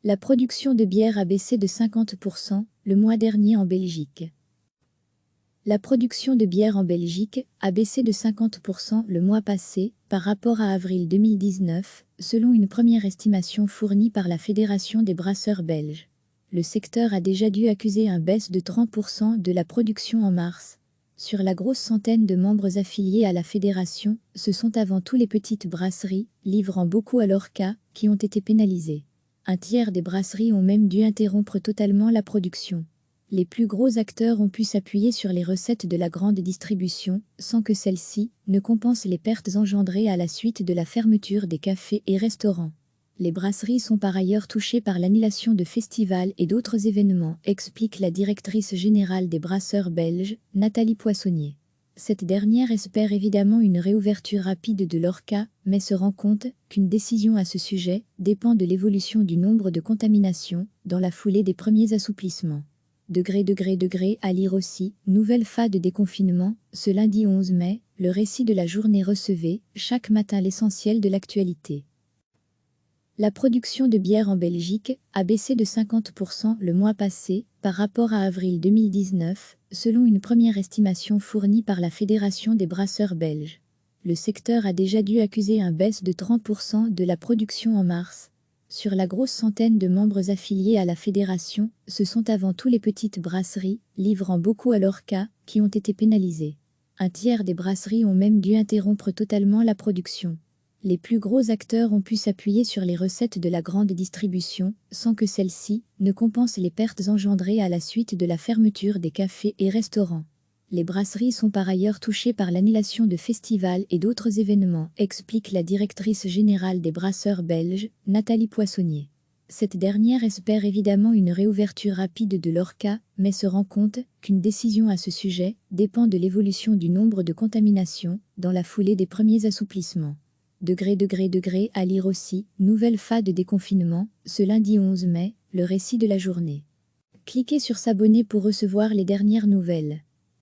La production de bière a baissé de 50% le mois dernier en Belgique. La production de bière en Belgique a baissé de 50% le mois passé par rapport à avril 2019, selon une première estimation fournie par la Fédération des brasseurs belges. Le secteur a déjà dû accuser une baisse de 30% de la production en mars. Sur la grosse centaine de membres affiliés à la fédération, ce sont avant tout les petites brasseries, livrant beaucoup à leur cas, qui ont été pénalisées. Un tiers des brasseries ont même dû interrompre totalement la production. Les plus gros acteurs ont pu s'appuyer sur les recettes de la grande distribution, sans que celle-ci ne compense les pertes engendrées à la suite de la fermeture des cafés et restaurants. Les brasseries sont par ailleurs touchées par l'annulation de festivals et d'autres événements, explique la directrice générale des brasseurs belges, Nathalie Poissonnier. Cette dernière espère évidemment une réouverture rapide de leur cas, mais se rend compte qu'une décision à ce sujet dépend de l'évolution du nombre de contaminations dans la foulée des premiers assouplissements. À lire aussi, nouvelle phase de déconfinement, ce lundi 11 mai, le récit de la journée recevait, chaque matin l'essentiel de l'actualité. La production de bière en Belgique a baissé de 50% le mois passé par rapport à avril 2019, selon une première estimation fournie par la Fédération des brasseurs belges. Le secteur a déjà dû accuser une baisse de 30% de la production en mars. Sur la grosse centaine de membres affiliés à la fédération, ce sont avant tout les petites brasseries, livrant beaucoup à leur cas, qui ont été pénalisées. Un tiers des brasseries ont même dû interrompre totalement la production. Les plus gros acteurs ont pu s'appuyer sur les recettes de la grande distribution, sans que celle-ci ne compense les pertes engendrées à la suite de la fermeture des cafés et restaurants. Les brasseries sont par ailleurs touchées par l'annulation de festivals et d'autres événements, explique la directrice générale des brasseurs belges, Nathalie Poissonnier. Cette dernière espère évidemment une réouverture rapide de leur cas, mais se rend compte qu'une décision à ce sujet dépend de l'évolution du nombre de contaminations dans la foulée des premiers assouplissements. À lire aussi, nouvelle phase de déconfinement, ce lundi 11 mai, le récit de la journée. Cliquez sur s'abonner pour recevoir les dernières nouvelles.